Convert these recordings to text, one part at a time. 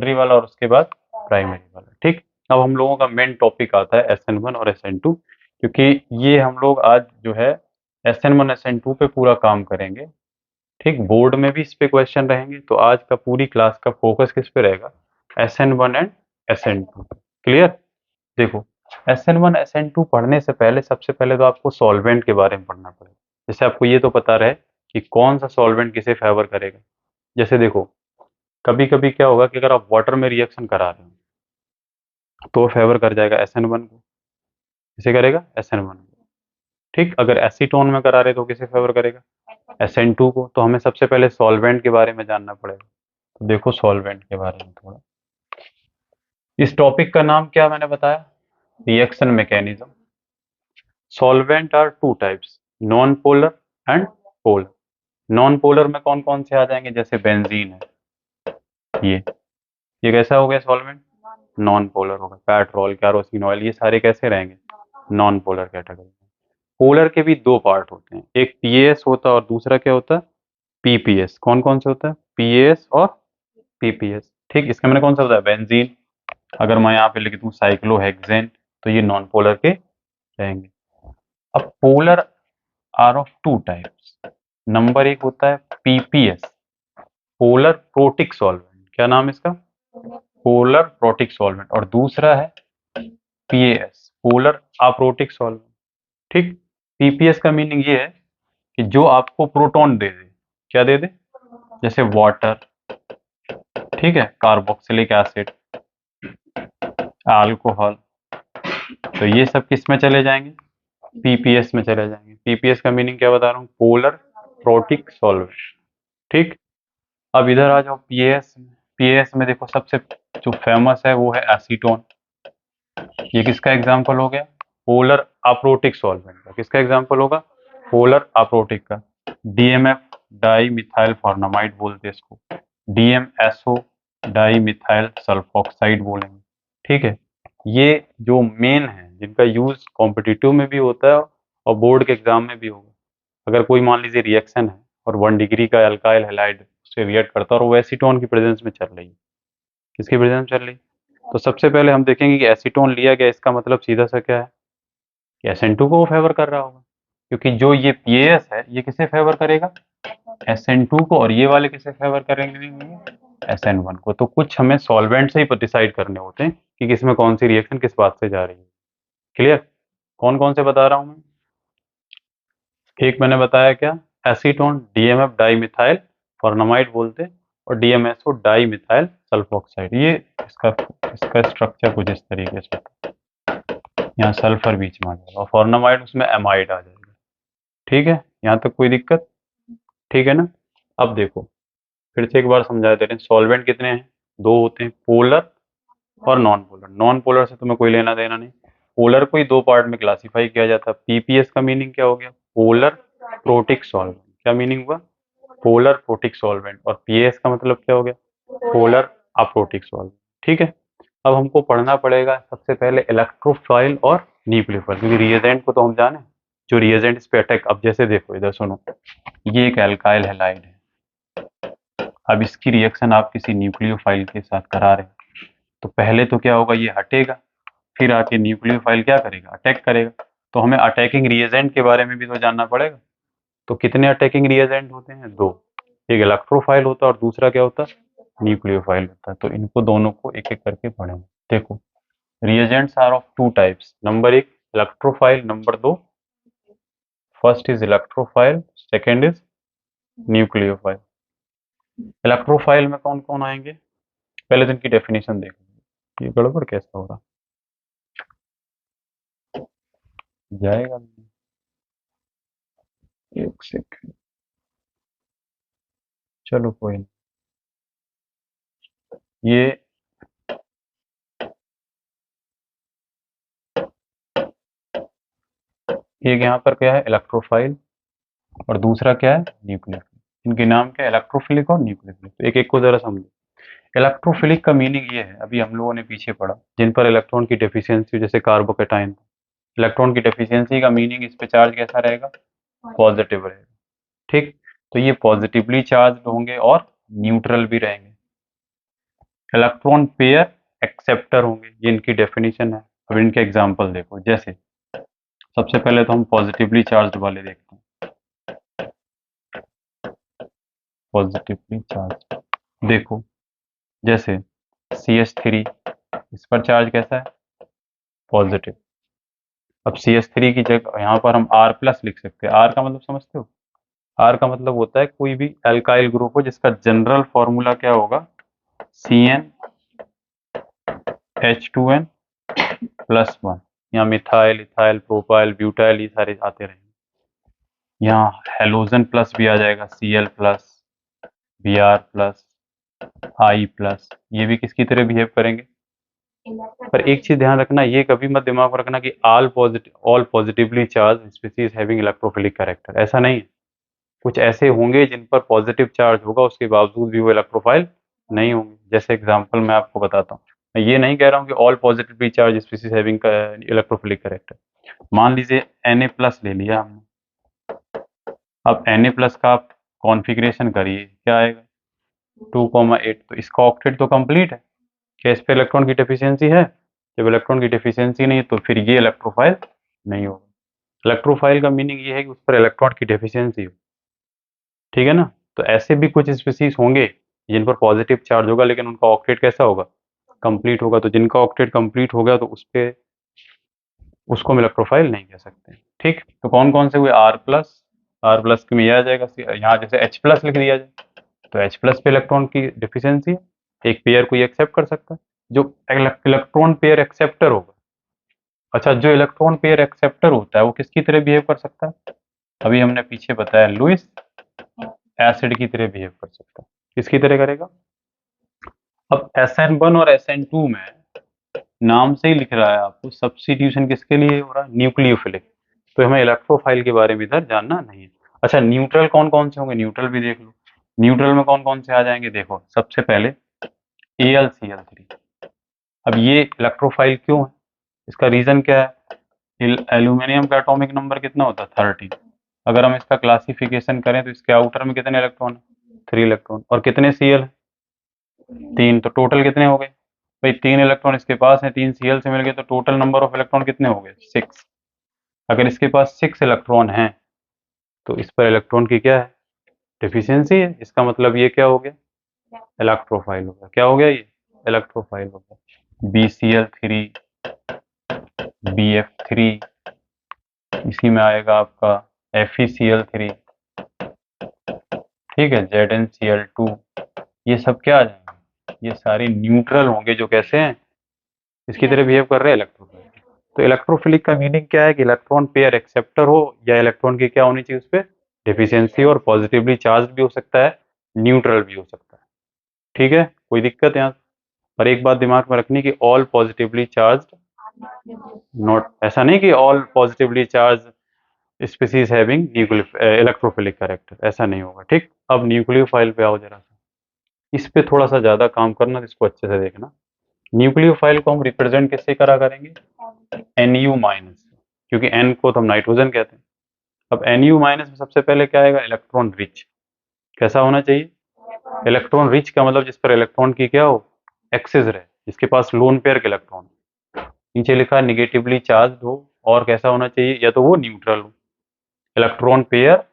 Secondary वाला और उसके बाद प्राइमरी वाला। ठीक, अब हम लोगों का मेन टॉपिक आता है SN1 और SN2, क्योंकि ये हम लोग आज जो है SN1 SN2 पे पूरा काम करेंगे। ठीक, बोर्ड में भी इस पे क्वेश्चन रहेंगे, तो आज का पूरी क्लास का फोकस किस पे रहेगा, SN1 एंड SN2। क्लियर। देखो, SN1 SN2 पढ़ने से पहले सबसे पहले तो आपको सॉल्वेंट के बारे में पढ़ना पड़ेगा। जैसे आपको ये तो पता रहे कि कौन सा सॉल्वेंट किसे फेवर करेगा। जैसे देखो, कभी कभी क्या होगा कि अगर आप वाटर में रिएक्शन करा रहे हो तो वो फेवर कर जाएगा SN1 को। किसे करेगा, SN1 को। ठीक, अगर एसीटोन में करा रहे तो किसे फेवर करेगा, SN2 को। तो हमें सबसे पहले सॉल्वेंट के बारे में जानना पड़ेगा। तो देखो सॉल्वेंट के बारे में थोड़ा, इस टॉपिक का नाम क्या मैंने बताया, reaction mechanism. Solvent are two types, non polar and polar. Non polar में कौन कौन से आ जाएंगे, जैसे बेंजीन है, ये कैसा हो गया सॉल्वेंट, नॉन पोलर होगा। पेट्रोल, कैरोसिन ऑयल, ये सारे कैसे रहेंगे, नॉन पोलर कैटेगरी। पोलर के भी दो पार्ट होते हैं, एक पीएस होता है और दूसरा क्या होता है, पीपीएस। कौन कौन से होता है, पीएस और पीपीएस। ठीक, इसका मैंने कौन सा बताया, बेंजीन। अगर मैं यहाँ पे लिख दूं साइक्लोहेक्सेन, तो ये नॉन पोलर के रहेंगे। अब polar are of two types. Number एक होता है पीपीएस, पोलर प्रोटिक सॉल्वेंट। क्या नाम है इसका, पोलर प्रोटिक सॉल्वेंट। और दूसरा है पीएस, पोलर अप्रोटिक सॉल्वेंट। ठीक, पीपीएस का मीनिंग ये है कि जो आपको प्रोटॉन दे दे। क्या दे दे, जैसे वाटर, ठीक है, कार्बोक्सिलिक एसिड, अल्कोहल, तो ये सब किस में चले जाएंगे, पीपीएस में चले जाएंगे। पीपीएस का मीनिंग क्या बता रहा हूँ, पोलर प्रोटिक सॉल्वेंट। ठीक, अब इधर आ जाओ पीएस में। पीएस में देखो सबसे जो फेमस है वो है एसीटोन। ये किसका एग्जाम्पल हो गया, पोलर अप्रोटिक सॉल्वेंट का। किसका एग्जाम्पल होगा, पोलर अप्रोटिक का। डीएमएफ, डाई मिथाइल फॉर्नामाइड बोलते हैं इसको। डीएमएसओ, डाई मिथाइल सल्फोक्साइड बोलेंगे। ठीक है, ये जो मेन है जिनका यूज कॉम्पिटिटिव में भी होता है और बोर्ड के एग्जाम में भी होगा। अगर कोई मान लीजिए रिएक्शन है और 1 डिग्री का अल्काइल हैलाइड उससे रिएक्ट करता है और वो एसीटोन की प्रेजेंस में चल रही है, किसकी प्रेजेंस में चल रही, तो सबसे पहले हम देखेंगे कि एसीटोन लिया गया, इसका मतलब सीधा सा क्या है कि SN2 को वो फेवर कर रहा होगा, क्योंकि जो ये पीएस है ये किसे फेवर करेगा, SN2 को। और ये वाले किसे फेवर करेंगे, SN1 को। तो कुछ हमें सॉल्वेंट से ही डिसाइड करने होते हैं कि किसमें कौन सी रिएक्शन किस बात से जा रही है। क्लियर, कौन कौन से बता रहा हूं मैं, एक मैंने बताया क्या, एसीटोन, डीएमएफ डाई मिथाइल फॉर्नामाइड बोलते, और डीएमएसओ डाई मिथाइल सल्फोक्साइड। ये इसका इसका स्ट्रक्चर कुछ इस तरीके से, यहाँ सल्फर बीच में आ जाएगा और फॉर्नामाइड उसमें एमाइड आ जाएगा। ठीक है, यहाँ तक कोई दिक्कत, ठीक है ना। अब देखो फिर से एक बार समझा दे रहे हैं, सॉल्वेंट कितने हैं, दो होते हैं, पोलर और नॉन पोलर। नॉन पोलर से तुम्हें कोई लेना देना नहीं। पोलर को ही दो पार्ट में क्लासिफाई किया जाता है। पीपीएस का मीनिंग क्या हो गया, पोलर प्रोटिक सॉल्वेंट। क्या मीनिंग हुआ, पोलर प्रोटिक सॉल्वेंट। और पीएस का मतलब क्या हो गया, पोलर अप्रोटिक सॉल्वेंट। ठीक है, अब हमको पढ़ना पड़ेगा सबसे पहले इलेक्ट्रोफाइल और न्यूक्लियोफाइल, क्योंकि रिएजेंट को तो हम जाने, जो रिएजेंट इस पे अटैक। अब जैसे देखो इधर सुनो, ये एक एल्काइल हैलाइड है। अब इसकी रिएक्शन आप किसी न्यूक्लियोफाइल के साथ करा रहे हैं, तो पहले तो क्या होगा, ये हटेगा, फिर आके न्यूक्लियोफाइल क्या करेगा, अटैक करेगा। तो हमें अटैकिंग रिएजेंट के बारे में भी तो जानना पड़ेगा। तो कितने अटैकिंग रिएजेंट होते हैं, दो, एक इलेक्ट्रोफाइल होता है और दूसरा क्या होता है, न्यूक्लियोफाइल होता है। तो इनको दोनों को एक एक करके पढ़ेंगे। देखो, reagents are of two types, number एक इलेक्ट्रोफाइल, नंबर दो, first is electrophile, second is nucleophile. Electrophile में कौन कौन आएंगे, पहले दिन की डेफिनेशन देखेंगे। ये गड़बड़ कैसा हो रहा, जाएगा नहीं। एक सेकंड, चलो कोई नहीं। ये एक यहाँ पर क्या है, इलेक्ट्रोफाइल, और दूसरा क्या है, न्यूक्लियोफिलिक। इनके नाम क्या है, इलेक्ट्रोफिलिक और न्यूक्लियोफिलिक। तो एक एक को जरा समझो। इलेक्ट्रोफिलिक का मीनिंग ये है, अभी हम लोगों ने पीछे पढ़ा, जिन पर इलेक्ट्रॉन की डेफिशिएंसी, जैसे कार्बोकेटाइन। इलेक्ट्रॉन की डेफिशिएंसी का मीनिंग इस पे चार्ज कैसा रहेगा, पॉजिटिव रहेगा। ठीक, तो ये पॉजिटिवली चार्ज होंगे और न्यूट्रल भी रहेंगे। इलेक्ट्रॉन पेयर एक्सेप्टर होंगे, ये इनकी डेफिनेशन है। अब इनके एग्जांपल देखो, जैसे सबसे पहले तो हम पॉजिटिवली चार्ज वाले देखते हैं। पॉजिटिवली चार्ज देखो, जैसे CH3, इस पर चार्ज कैसा है? पॉजिटिव। अब CH3 की जगह यहाँ पर हम R प्लस लिख सकते हैं। R का मतलब समझते हो? R का मतलब होता है कोई भी अल्काइल ग्रुप हो जिसका जनरल फॉर्मूला क्या होगा? CnH2n plus 1। यहाँ मिथाइल, इथाइल, प्रोपाइल, ब्यूटाइल, ये सारे आते रहेंगे। यहाँ हेलोजन प्लस भी आ जाएगा, Cl plus, Br plus, I plus, ये भी किसकी तरह बिहेव करेंगे? पर एक चीज ध्यान रखना, ये कभी मत दिमाग में रखना कि all positively charge species having electrophilic character, ऐसा नहीं है। कुछ ऐसे होंगे जिन पर पॉजिटिव चार्ज होगा, उसके बावजूद भी वो इलेक्ट्रोफाइल नहीं होंगे। जैसे एग्जांपल मैं आपको बताता हूँ, मैं ये नहीं कह रहा हूँ कि all positively charge species having electrophilic character. मान लीजिए Na+ ले लिया हमने। अब Na+ का आप कॉन्फ़िगरेशन करिए, क्या आएगा? 2,8। तो इसका ऑक्टेट तो कंप्लीट है। क्या इस पे इलेक्ट्रॉन की डेफिशिएंसी है? जब इलेक्ट्रॉन की डेफिशिएंसी नहीं है तो फिर ये इलेक्ट्रोफाइल नहीं होगा। इलेक्ट्रोफाइल का मीनिंग ये है कि उस पर इलेक्ट्रॉन की डेफिशिएंसी हो, ठीक है ना? तो ऐसे भी कुछ स्पीसीज होंगे जिन पर पॉजिटिव चार्ज होगा लेकिन उनका ऑक्टेट कैसा होगा? कंप्लीट होगा। तो जिनका ऑक्टेट कंप्लीट हो गया तो उस पे उसको हम इलेक्ट्रोफाइल नहीं कह सकते। ठीक, तो कौन कौन से हुए? R+ में यह आ जाएगा। यहाँ जैसे H+ लिख दिया जाए तो H+ पे इलेक्ट्रॉन की डिफिशियंसी है, एक पेयर को ये एक्सेप्ट कर सकता है, जो इलेक्ट्रॉन पेयर एक्सेप्टर होगा। अच्छा, जो इलेक्ट्रॉन पेयर एक्सेप्टर होता है वो किसकी तरह बिहेव कर सकता है? अभी हमने पीछे बताया, लुईस एसिड की तरह बिहेव कर सकता है। किसकी तरह करेगा? अब SN1 और SN2 में नाम से ही लिख रहा है आपको, सब्स्टिट्यूशन किसके लिए हो रहा है? न्यूक्लियोफिलिक। तो हमें इलेक्ट्रोफाइल के बारे में इधर जानना नहीं है। अच्छा, न्यूट्रल कौन कौन से होंगे? न्यूट्रल भी देख लो। न्यूट्रल में कौन कौन से आ जाएंगे? देखो, सबसे पहले AlCl3। अब ये इलेक्ट्रोफाइल क्यों है? इसका रीजन क्या है? एल्यूमिनियम का एटॉमिक नंबर कितना होता है? 13। अगर हम इसका क्लासिफिकेशन करें तो इसके आउटर में कितने इलेक्ट्रॉन है? 3 इलेक्ट्रॉन। और कितने Cl है? 3। तो टोटल कितने हो गए भाई? 3 इलेक्ट्रॉन इसके पास है, 3 Cl से मिल गए, तो टोटल नंबर ऑफ इलेक्ट्रॉन कितने हो गए? 6। अगर इसके पास 6 इलेक्ट्रॉन हैं तो इस पर इलेक्ट्रॉन की क्या है? डिफिशियंसी है। इसका मतलब ये क्या हो गया? इलेक्ट्रोफाइल हो गया। क्या हो गया? ये इलेक्ट्रोफाइल हो गया। BCl3, BF3, इसी में आएगा आपका FeCl3, ठीक है, ZnCl2। ये सब क्या आ जाएंगे? ये सारे न्यूट्रल होंगे जो कैसे हैं? इसकी तरह बिहेव कर रहे हैं, इलेक्ट्रोफिलिक। तो इलेक्ट्रोफिलिक का मीनिंग क्या है? कि इलेक्ट्रॉन पेयर एक्सेप्टर हो या इलेक्ट्रॉन की क्या होनी चाहिए उस पर? डिफिशियंसी। और पॉजिटिवली चार्ज भी हो सकता है, न्यूट्रल भी हो सकता है। ठीक है, कोई दिक्कत यहाँ? पर एक बात दिमाग में रखनी कि ऑल पॉजिटिवली चार्ज नॉट, ऐसा नहीं कि all positively charge species having electrophilic character, ऐसा नहीं होगा। ठीक, अब न्यूक्लियोफाइल पे आओ जरा सा। इस पे थोड़ा सा ज्यादा काम करना, तो इसको अच्छे से देखना। न्यूक्लियोफाइल को हम रिप्रेजेंट किससे करा करेंगे? Nu-, क्योंकि N को तो हम नाइट्रोजन कहते हैं। अब Nu- में सबसे पहले क्या आएगा? Electron rich. कैसा होना चाहिए? इलेक्ट्रॉन रिच का मतलब जिस पर इलेक्ट्रॉन की क्या हो? एक्सेस रहे, जिसके पास लोन पेयर के इलेक्ट्रॉन। नीचे लिखा है निगेटिवली चार्ज हो, और कैसा होना चाहिए? या तो वो न्यूट्रल हो, इलेक्ट्रॉन पेयर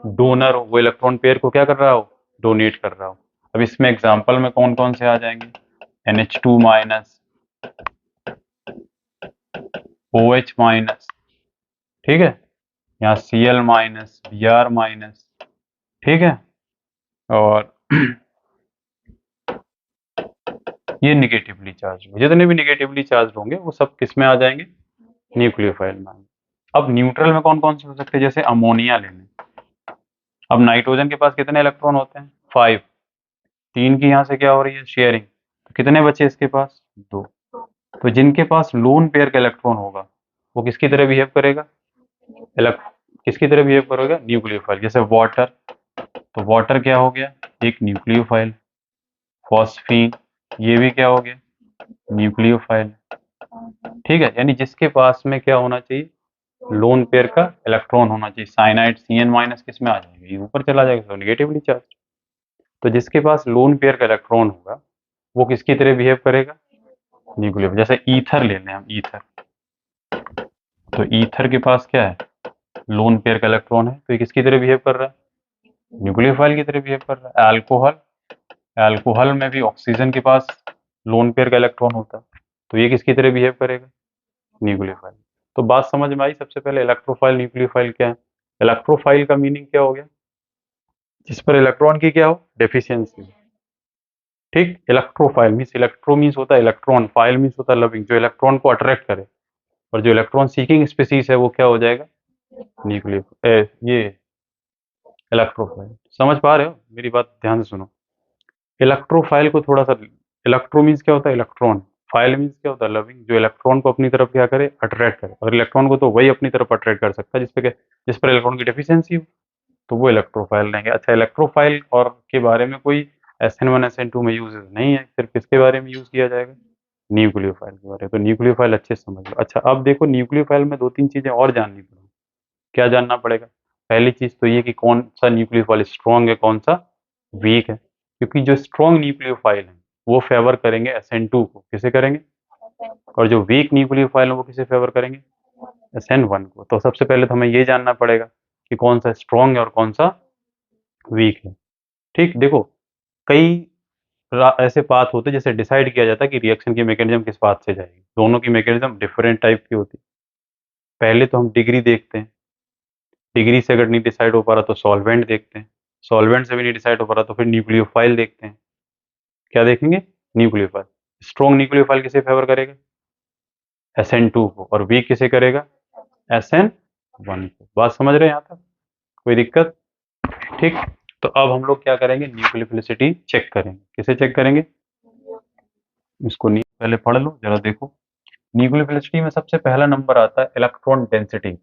डोनर हो, वो इलेक्ट्रॉन पेयर को क्या कर रहा हो? डोनेट कर रहा हो। अब इसमें एग्जाम्पल में कौन कौन से आ जाएंगे? NH2-, OH-, ठीक है, यहाँ Cl-, Br-, ठीक है, और ये निगेटिवली चार्ज, जितने भी निगेटिवली चार्ज होंगे वो सब किस में आ जाएंगे? न्यूक्लियोफाइल में। अब न्यूट्रल में कौन कौन से हो सकते हैं? जैसे अमोनिया ले लें। अब नाइट्रोजन के पास कितने इलेक्ट्रॉन होते हैं? 5। 3 की यहाँ से क्या हो रही है? शेयरिंग। तो कितने बचे इसके पास? 2। तो जिनके पास लोन पेयर का इलेक्ट्रॉन होगा वो किसकी तरह बिहेव करेगा? किसकी तरह बिहेव करेगा? न्यूक्लियोफाइल। जैसे वाटर, तो वाटर क्या हो गया? एक न्यूक्लियोफाइल। फॉस्फीन, ये भी क्या हो गया? न्यूक्लियोफाइल। ठीक है, यानी जिसके पास में क्या होना चाहिए? लोन पेयर का इलेक्ट्रॉन होना चाहिए। साइनाइड Cn- किस में आ जाएगा? ये ऊपर चला जाएगा, तो निगेटिवली चार्ज। तो जिसके पास लोन पेयर का इलेक्ट्रॉन होगा वो किसकी तरह बिहेव करेगा, न्यूक्लियोफाइल। जैसे ईथर ले लें हम, ईथर, तो ईथर के पास क्या है, लोन पेयर का इलेक्ट्रॉन है, तो ये किसकी तरह बिहेव कर रहा है, न्यूक्लियोफाइल की तरह बिहेव कर रहा है। अल्कोहल, अल्कोहल में भी ऑक्सीजन के पास लोन पेयर का इलेक्ट्रॉन होता है, तो ये किसकी तरह बिहेव करेगा, न्यूक्लियोफाइल। तो बात समझ में आई। सबसे पहले इलेक्ट्रोफाइल न्यूक्लियोफाइल क्या है। इलेक्ट्रोफाइल का मीनिंग क्या हो गया, जिस पर इलेक्ट्रॉन की क्या हो, डेफिशिएंसी। ठीक, इलेक्ट्रोफाइल मीन्स, इलेक्ट्रो मीन्स होता है इलेक्ट्रॉन, फाइल मीन्स होता है लविंग, जो इलेक्ट्रॉन को अट्रैक्ट करे। और जो इलेक्ट्रॉन सीकिंग स्पीसीज है वो क्या हो जाएगा, न्यूक्लियो ये इलेक्ट्रोफाइल। समझ पा रहे हो मेरी बात, ध्यान से सुनो। इलेक्ट्रोफाइल को थोड़ा सा, इलेक्ट्रो मीन्स क्या होता है इलेक्ट्रॉन, फाइल मीन्स क्या होता है लविंग, जो इलेक्ट्रॉन को अपनी तरफ क्या करे, अट्रैक्ट करे। और इलेक्ट्रॉन को तो वही अपनी तरफ अट्रैक्ट कर सकता है जिस पर इलेक्ट्रॉन की डेफिशिएंसी हो, तो वो इलेक्ट्रोफाइल रहेंगे। अच्छा, इलेक्ट्रोफाइल और के बारे में कोई SN1 SN2 में यूज नहीं है, सिर्फ किसके बारे में यूज किया जाएगा, न्यूक्लियोफाइल के बारे में। तो न्यूक्लियोफाइल अच्छे से समझ लो। अच्छा, अब देखो न्यूक्लियोफाइल में दो तीन चीजें और जाननी पड़ेगी। क्या जानना पड़ेगा, पहली चीज तो ये कि कौन सा न्यूक्लियोफाइल स्ट्रॉन्ग है, कौन सा वीक है। क्योंकि जो स्ट्रॉन्ग न्यूक्लियोफाइल है वो फेवर करेंगे SN2 को, किसे करेंगे, और जो वीक न्यूक्लियोफाइल है वो किसे फेवर करेंगे, SN1 को। तो सबसे पहले तो हमें ये जानना पड़ेगा कि कौन सा स्ट्रॉन्ग है और कौन सा वीक है। ठीक, देखो कई ऐसे पाथ होते हैं जैसे डिसाइड किया जाता है कि रिएक्शन की मैकेनिज्म किस पाथ से जाएगी। दोनों की मैकेनिज्म डिफरेंट टाइप की होती है। पहले तो हम डिग्री देखते हैं, डिग्री से अगर नहीं डिसाइड हो पा रहा तो सॉल्वेंट देखते हैं, सॉल्वेंट से भी नहीं डिसाइड हो पा रहा तो फिर न्यूक्लियोफाइल देखते हैं। क्या देखेंगे, न्यूक्लियोफाइल। स्ट्रॉन्ग न्यूक्लियोफाइल किसे फेवर करेगा, SN2 को, और वीक किसे करेगा, SN1 को। बात समझ रहे हैं यहाँ तक, कोई दिक्कत। ठीक, तो अब हम लोग क्या करेंगे, न्यूक्लियोफिलिसिटी चेक करेंगे। किसे चेक करेंगे, इसको नहीं पहले पढ़ लो जरा, देखो। न्यूक्लियोफिलिसिटी में सबसे पहला नंबर आता है इलेक्ट्रॉन डेंसिटी।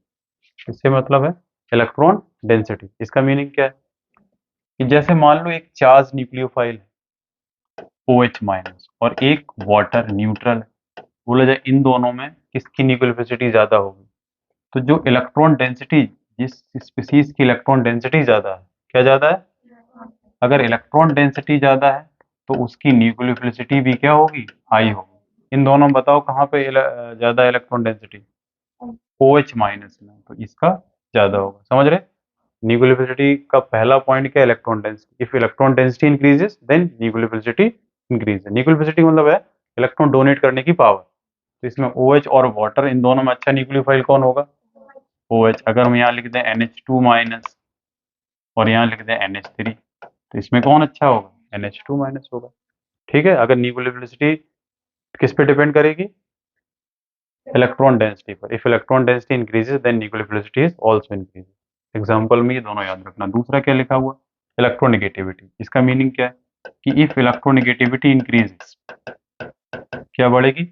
इससे मतलब है इलेक्ट्रॉन डेंसिटी। इसका मीनिंग क्या है कि जैसे मान लो एक चार्ज न्यूक्लियोफाइल है OH माइनस और एक वाटर न्यूट्रल है, बोला जाए इन दोनों में किसकी न्यूक्लियोफिलिसिटी ज्यादा होगी। तो जो इलेक्ट्रॉन डेंसिटी, जिस स्पीसीज की इलेक्ट्रॉन डेंसिटी ज्यादा है, क्या ज्यादा है, अगर इलेक्ट्रॉन डेंसिटी ज्यादा है तो उसकी न्यूक्लियोफिलिसिटी भी क्या होगी, हाई होगी। इन दोनों में बताओ कहाँ पे ज्यादा इलेक्ट्रॉन डेंसिटी, OH माइनस में, तो इसका ज्यादा होगा। समझ रहे, न्यूक्लियोफिलिसिटी का पहला पॉइंट क्या है, electron density. If electron density increases then nucleophilicity increase. Nucleophilicity मतलब है इलेक्ट्रॉन डोनेट करने की पावर। तो इसमें OH और वाटर, इन दोनों में अच्छा न्यूक्लियोफाइल कौन होगा, OH। अगर हम यहाँ लिख दें NH2 माइनस और यहाँ लिख दें NH3, तो इसमें कौन अच्छा होगा, NH2 माइनस होगा। ठीक है, अगर न्यूक्लियोफिलिसिटी किस पे डिपेंड करेगी, इलेक्ट्रॉन डेंसिटी पर। If electron density increases then nucleophilicity is also increase. Example में ये दोनों याद रखना। दूसरा क्या लिखा हुआ, इलेक्ट्रोनेगेटिविटी। इसका मीनिंग क्या है कि इफ इलेक्ट्रोनेगेटिविटी इंक्रीजेस, क्या बढ़ेगी,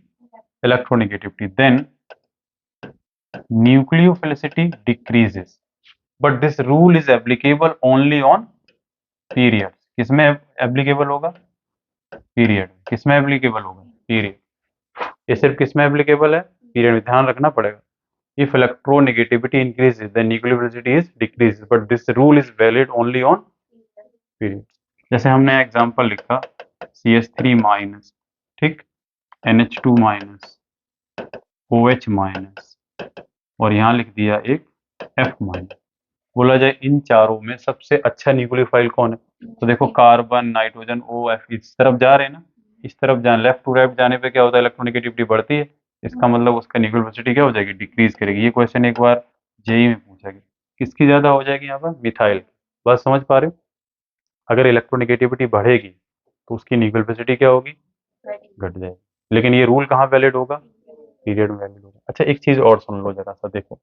electronegativity, then nucleophilicity decreases. But this rule is applicable only on period. किसमें एप्लीकेबल होगा, पीरियड। किसमें एप्लीकेबल होगा, पीरियड। ये सिर्फ किसमें एप्लीकेबल है, पीरियड में। ध्यान रखना पड़ेगा। If electronegativity increases, then nucleophility is decreases, but this rule is valid only on period. जैसे हमने एग्जांपल लिखा CH3 माइनस, ठीक, NH2 माइनस, OH माइनस, और यहाँ लिख दिया एक F माइनस। बोला जाए इन चारों में सबसे अच्छा न्यूक्लियोफाइल कौन है, तो देखो कार्बन, नाइट्रोजन, OF इस तरफ जा रहे हैं ना, इस तरफ जाने, लेफ्ट टू राइट जाने पे क्या होता है, इलेक्ट्रोनेगेटिविटी बढ़ती है। इसका मतलब उसका न्यूक्लियोसिटी क्या हो जाएगी, डिक्रीज करेगी। ये क्वेश्चन एक बार जेई में पूछा गया, किसकी ज्यादा हो जाएगी यहाँ पर, मिथाइल। बस समझ पा रहे हो, अगर इलेक्ट्रोनेगेटिविटी बढ़ेगी तो उसकी न्यूक्लियोसिटी क्या होगी, घट जाएगी। लेकिन ये रूल कहाँ वैलिड होगा, पीरियड में वैलिड होगा। अच्छा, एक चीज और सुन लो जरा सा, देखो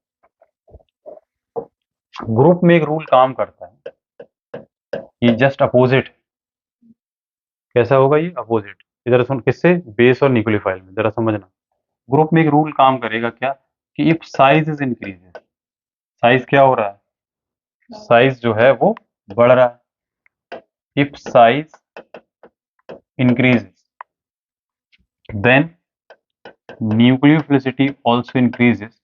ग्रुप में एक रूल काम करता है, ये जस्ट अपोजिट। कैसा होगा ये, अपोजिट। इधर सुन, किससे, बेस और न्यूक्लियोफाइल में, जरा समझना। ग्रुप में एक रूल काम करेगा क्या, कि if size is increases, size क्या हो रहा है, साइज जो है वो बढ़ रहा है। If size increases then nucleophilicity also increases,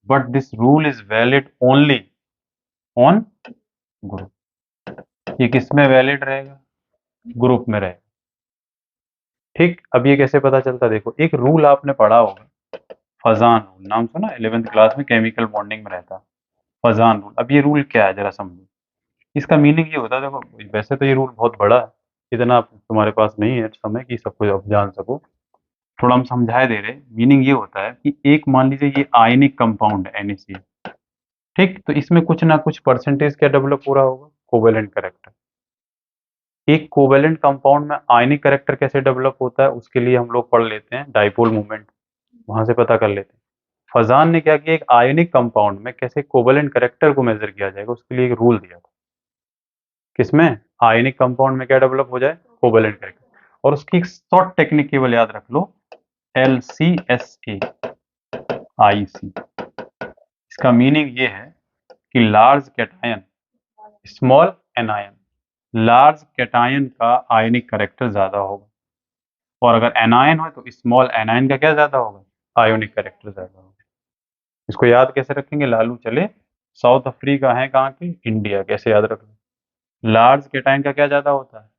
but this rule is valid only on group. ये किस में वैलिड रहेगा, ग्रुप में रहेगा। ठीक, अब ये कैसे पता चलता, देखो एक रूल आपने पढ़ा होगा, फजान रूल, नाम सुना 11th क्लास में, केमिकल बॉन्डिंग में रहता, फजान रूल। अब ये रूल क्या है जरा समझो। इसका मीनिंग ये होता है, देखो वैसे तो ये रूल बहुत बड़ा है, इतना तुम्हारे पास नहीं है समय कि सब कुछ आप जान सको, थोड़ा हम समझाए दे रहे हैं। मीनिंग ये होता है कि एक मान लीजिए ये आयनिक कंपाउंड है NaCl, ठीक, तो इसमें कुछ ना कुछ परसेंटेज क्या डेवलप हो रहा होगा, कोवेलेंट करेक्टर। एक कोवेलेंट कंपाउंड में आयनिक करेक्टर कैसे डेवलप होता है, उसके लिए हम लोग पढ़ लेते हैं डाइपोल मूवमेंट, वहां से पता कर लेते हैं। फजान ने क्या किया, एक आयनिक कंपाउंड में कैसे कोवेलेंट करेक्टर को मेजर किया जाएगा, उसके लिए एक रूल दिया था। किसमें, आयनिक कंपाउंड में क्या डेवलप हो जाए, कोवेलेंट करेक्टर। और उसकी एक शॉर्ट टेक्निक केवल याद रख लो, LCSA IC। इसका मीनिंग ये है कि large cation small anion, large cation का आयनिक करेक्टर ज्यादा होगा, और अगर एनायन हो तो स्मॉल एनायन का क्या ज्यादा होगा, आयोनिक करेक्टर ज्यादा होगा। इसको याद कैसे रखेंगे, लालू चले साउथ अफ्रीका है कहाँ की, इंडिया, कैसे याद रखें। लार्ज कैटायन का क्या ज्यादा होता है,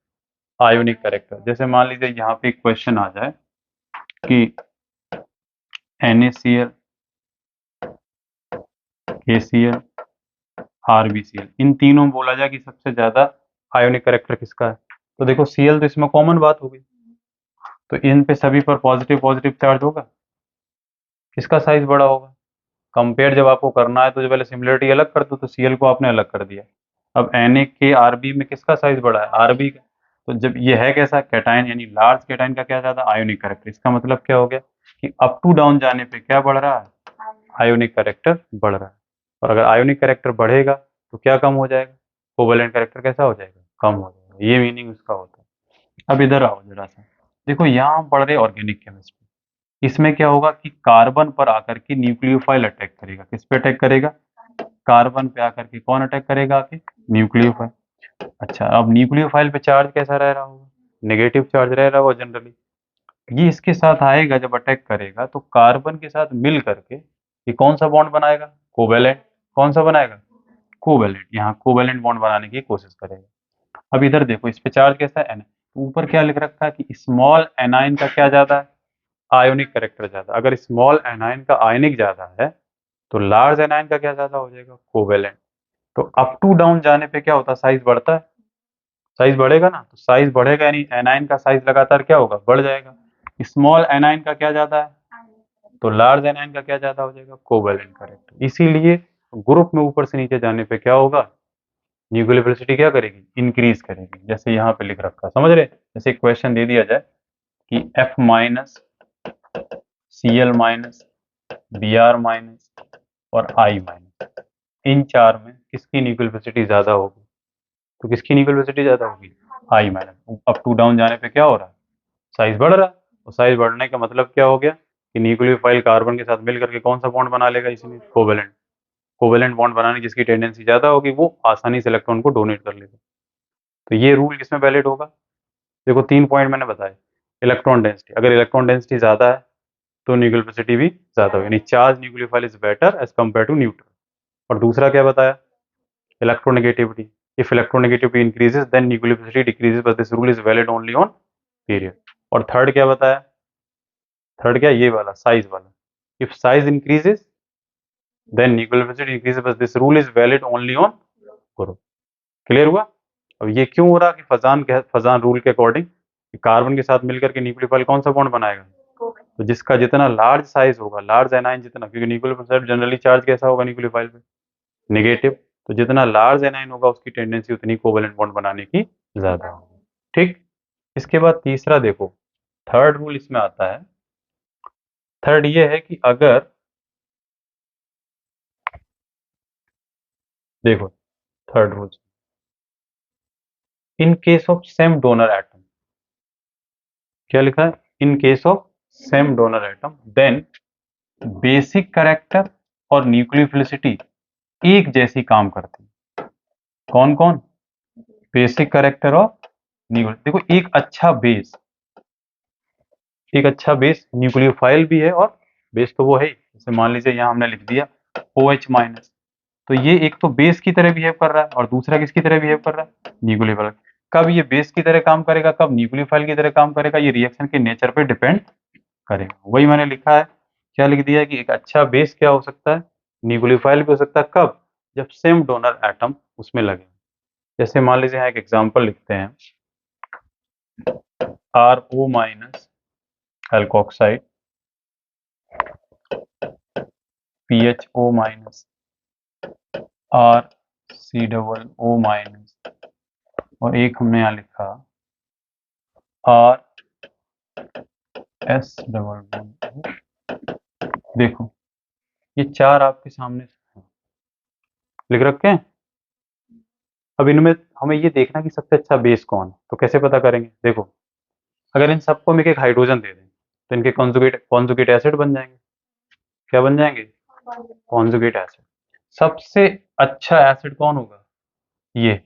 आयोनिक करेक्टर। जैसे मान लीजिए यहाँ पे एक क्वेश्चन आ जाए कि NaCl, KCl, RbCl, इन तीनों में बोला जाए कि सबसे ज्यादा आयोनिक करेक्टर किसका है, तो देखो Cl तो इसमें कॉमन बात होगी, तो इन पे सभी पर पॉजिटिव पॉजिटिव चार्ज होगा, किसका साइज बड़ा होगा। कंपेयर जब आपको करना है तो जो पहले सिमिलरिटी अलग कर दो, तो Cl को आपने अलग कर दिया। अब Na के Rb में किसका साइज बड़ा है, Rb का। तो जब ये है कैसा कैटायन, यानी लार्ज कैटायन का क्या ज्यादा, आयोनिक करेक्टर। इसका मतलब क्या हो गया कि अप टू डाउन जाने पे क्या बढ़ रहा है, आयोनिक करेक्टर बढ़ रहा है। और अगर आयोनिक करेक्टर बढ़ेगा तो क्या कम हो जाएगा, कोवेलेंट करेक्टर कैसा हो जाएगा, कम हो जाएगा। ये मीनिंग उसका होता है। अब इधर आओ जरा सा, देखो यहाँ हम पढ़ रहे ऑर्गेनिक केमिस्ट्री, इसमें क्या होगा कि कार्बन पर आकर के न्यूक्लियोफाइल अटैक करेगा, किस पे अटैक करेगा, कार्बन पे आकर के कौन अटैक करेगा, आके न्यूक्लियोफाइल। अच्छा, अब न्यूक्लियोफाइल पे चार्ज कैसा रह रहा होगा, नेगेटिव चार्ज रह रहा होगा जनरली। ये इसके साथ आएगा जब अटैक करेगा, तो कार्बन के साथ मिल करके ये कौन सा बॉन्ड बनाएगा, कोवेलेंट। कौन सा बनाएगा, कोवेलेंट। यहाँ कोवेलेंट बॉन्ड बनाने की कोशिश करेगा। अब इधर देखो, इस पे चार्ज कैसा है, ऊपर क्या लिख रखा है कि स्मॉल एनाइन का क्या ज्यादा है, आयोनिक करेक्टर ज्यादा। अगर स्मॉल एनाइन का आयनिक ज्यादा है तो लार्ज एनाइन का क्या ज्यादा हो जाएगा, कोवेलेंट। तो अप टू डाउन जाने पे क्या होता है, साइज बढ़ता है, साइज बढ़ेगा ना, तो साइज बढ़ेगा यानी एनाइन का साइज लगातार क्या होगा, बढ़ जाएगा। स्मॉल एनाइन का क्या ज्यादा है, तो लार्ज एनाइन का क्या ज्यादा हो जाएगा, कोवेलेंट करेक्टर। इसीलिए ग्रुप में ऊपर से नीचे जाने पे क्या होगा, न्यूक्लियर वेलोसिटी क्या करेगी, इंक्रीज करेगी। जैसे यहाँ पे लिख रखा, समझ रहे, जैसे क्वेश्चन दे दिया जाए कि F minus, Cl minus, Br minus और I माइनस, इन चार में किसकी न्यूक्लियर वेलोसिटी ज्यादा होगी, तो किसकी न्यूक्लियर वेलोसिटी ज्यादा होगी, I minus. Up to down जाने पे क्या हो रहा है, साइज बढ़ रहा है। तो साइज बढ़ने का मतलब क्या हो गया कि न्यूक्लियोफाइल कार्बन के साथ मिल करके कौन सा बॉन्ड बना लेगा, इसमें कोवेलेंट। कोवेलेंट बॉन्ड बनाने की जिसकी टेंडेंसी ज्यादा होगी वो आसानी से इलेक्ट्रॉन को डोनेट कर लेगा। तो ये रूल किसमें वैलिड होगा, देखो 3 पॉइंट मैंने बताए। इलेक्ट्रॉन डेंसिटी, अगर इलेक्ट्रॉन डेंसिटी ज्यादा है तो न्यूक्लियर वेलोसिटी भी ज्यादा होगी, यानी charge nucleophile is better as compare to neutral. और दूसरा क्या बताया, electronegativity, if electronegativity increases then nuclear velocity decreases, but this rule is valid only on period. और थर्ड क्या बताया, थर्ड क्या, ये वाला साइज वाला, if size increases then nuclear velocity increases, but this rule is valid only on group. Clear हुआ। अब ये क्यों हो रहा कि फजान रूल के अकॉर्डिंग कार्बन के साथ मिलकर के न्यूक्लियोफाइल कौन सा बॉन्ड बनाएगा, तो जिसका जितना लार्ज साइज होगा, लार्ज एनाइन जितना, क्योंकि न्यूक्लियोफाइल जनरली चार्ज कैसा होगा न्यूक्लियोफाइल पे, नेगेटिव, तो जितना लार्ज एनाइन होगा उसकी टेंडेंसी उतनी कोवेलेंट बॉन्ड बनाने की ज्यादा होगी। ठीक, इसके बाद तीसरा देखो, थर्ड रूल इसमें आता है। थर्ड ये है कि अगर, देखो third rule, in case of same donor atom, क्या लिखा है, in case of same donor atom then basic character और न्यूक्लियोफिलिसिटी एक जैसी काम करती है। कौन कौन, बेसिक कैरेक्टर और न्यूक्लियो, देखो एक अच्छा बेस न्यूक्लियोफाइल भी है, और बेस तो वो है ही। जैसे मान लीजिए यहाँ हमने लिख दिया OH माइनस, तो ये एक तो बेस की तरह बिहेव कर रहा है और दूसरा किसकी तरह बिहेव कर रहा है, न्यूक्लियोफाइल। कब ये बेस की तरह काम करेगा, कब न्यूक्लियोफाइल की तरह काम करेगा, ये रिएक्शन के नेचर पे डिपेंड करेगा। वही मैंने लिखा है, क्या लिख दिया है कि एक अच्छा बेस क्या हो सकता है, न्यूक्लियोफाइल भी हो सकता है। कब? जब सेम डोनर एटम उसमें लगे। जैसे मान लीजिए यहाँ एक एग्जांपल लिखते हैं, RO minus alkoxide, PHO minus, RCOO minus, और एक हमने यहाँ लिखा RS डबल बॉन्ड। देखो ये चार आपके सामने लिख रखे हैं। अब इनमें हमें ये देखना कि सबसे अच्छा बेस कौन है, तो कैसे पता करेंगे? देखो, अगर इन सबको हम एक एक हाइड्रोजन दे दें तो इनके कॉन्जुगेट कॉन्जुगेट एसिड बन जाएंगे। क्या बन जाएंगे? Conjugate acid. सबसे अच्छा एसिड कौन होगा? ये,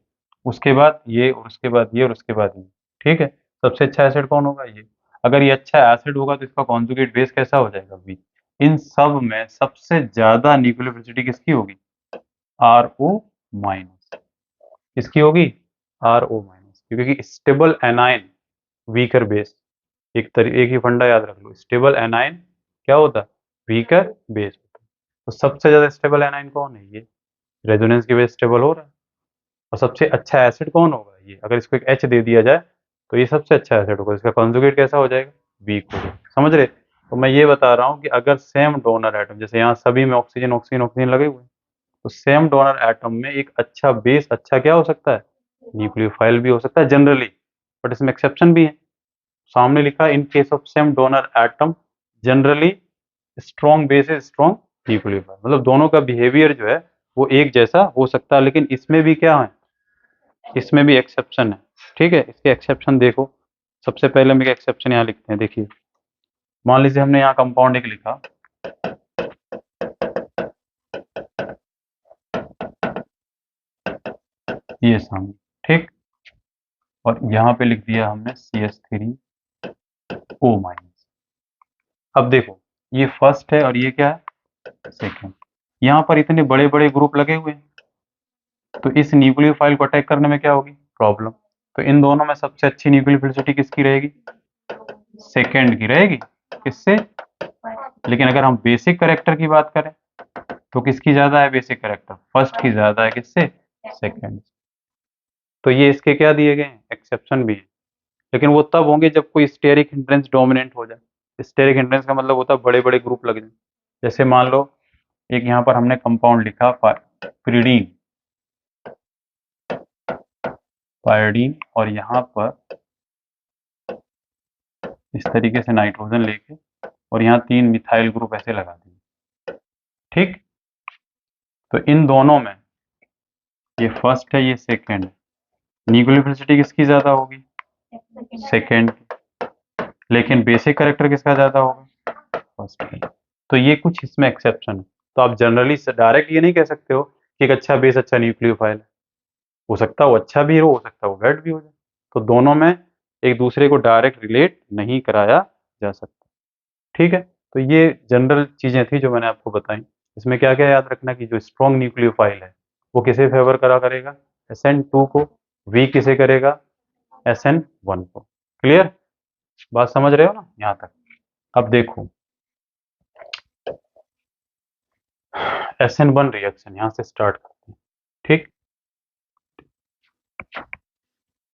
उसके बाद ये, और उसके बाद ये, और उसके बाद ये। ठीक है, सबसे अच्छा एसिड कौन होगा? ये। अगर ये अच्छा एसिड होगा तो इसका कॉन्जुगेट बेस कैसा हो जाएगा? बी। इन सब में सबसे ज्यादा न्यूक्लियोफिलिसिटी किसकी होगी? RO minus. किसकी होगी? RO माइनस, क्योंकि स्टेबल एनाइन वीकर बेस, एक ही फंडा याद रख लो, स्टेबल एनाइन क्या होता है? वीकर बेस होता है। तो सबसे ज्यादा स्टेबल एनाइन कौन है? ये। रेजोनेंस की वजह से स्टेबल हो रहा है। और सबसे अच्छा एसिड कौन होगा? ये। अगर इसको एक H दे दिया जाए तो ये सबसे अच्छा एसिड होगा, इसका कॉन्जुगेट कैसा हो जाएगा? वीक होगा। समझ रहे? तो मैं ये बता रहा हूँ कि अगर सेम डोनर एटम, जैसे यहाँ सभी में ऑक्सीजन ऑक्सीजन ऑक्सीजन लगे हुए हैं, तो सेम डोनर एटम में एक अच्छा बेस, अच्छा क्या हो सकता है? न्यूक्लियोफाइल भी हो सकता है जनरली, बट इसमें एक्सेप्शन भी है। सामने लिखा है in case of same donor atom generally strong base is strong nucleophile. मतलब दोनों का बिहेवियर जो है वो एक जैसा हो सकता है, लेकिन इसमें भी क्या है? इसमें भी एक्सेप्शन है। ठीक है, इसके एक्सेप्शन देखो। सबसे पहले हम एक एक्सेप्शन यहाँ लिखते हैं। देखिए, मान लीजिए हमने यहाँ कंपाउंड एक लिखा, ये सामने, ठीक, और यहाँ पे लिख दिया हमने CH3O माइनस। अब देखो, ये फर्स्ट है और ये क्या है? सेकेंड। यहाँ पर इतने बड़े बड़े ग्रुप लगे हुए हैं, तो इस न्यूक्लियोफाइल को अटैक करने में क्या होगी? प्रॉब्लम। तो इन दोनों में सबसे अच्छी न्यूक्लियोफिलिसिटी किसकी रहेगी? सेकेंड की रहेगी। किससे? लेकिन अगर हम बेसिक कैरेक्टर की बात करें तो किसकी ज्यादा है बेसिक कैरेक्टर? फर्स्ट की ज्यादा है। किससे? सेकेंड। तो ये इसके क्या दिए गए हैं? एक्सेप्शन भी है। लेकिन वो तब होंगे जब कोई स्टेरिक हिंड्रेंस डोमिनेंट हो जाए। स्टेरिक हिंड्रेंस का मतलब होता है बड़े बड़े ग्रुप लग जाए। जैसे मान लो एक यहाँ पर हमने कंपाउंड लिखा pyridine, पायरीडीन, और यहाँ पर इस तरीके से नाइट्रोजन लेके और यहाँ 3 मिथाइल ग्रुप ऐसे लगा दिए। ठीक, तो इन दोनों में ये फर्स्ट है, ये सेकेंड है, न्यूक्लियोफिलिसिटी किसकी ज्यादा होगी? सेकेंड की। लेकिन बेसिक कैरेक्टर किसका ज्यादा होगा? फर्स्ट की। तो ये कुछ इसमें एक्सेप्शन है। तो आप जनरली डायरेक्ट ये नहीं कह सकते हो कि एक अच्छा बेस अच्छा न्यूक्लियोफाइल है। हो सकता है वो अच्छा भी हो सकता है वो बैड भी हो जाए। तो दोनों में एक दूसरे को डायरेक्ट रिलेट नहीं कराया जा सकता। ठीक है, तो ये जनरल चीजें थी जो मैंने आपको बताई। इसमें क्या क्या याद रखना कि जो स्ट्रॉन्ग न्यूक्लियोफाइल है वो किसे फेवर करा करेगा? SN2 को। वीक किसे करेगा? SN1 को। क्लियर? बात समझ रहे हो ना यहाँ तक? अब देखो, SN1 रिएक्शन यहाँ से स्टार्ट करते हैं। ठीक,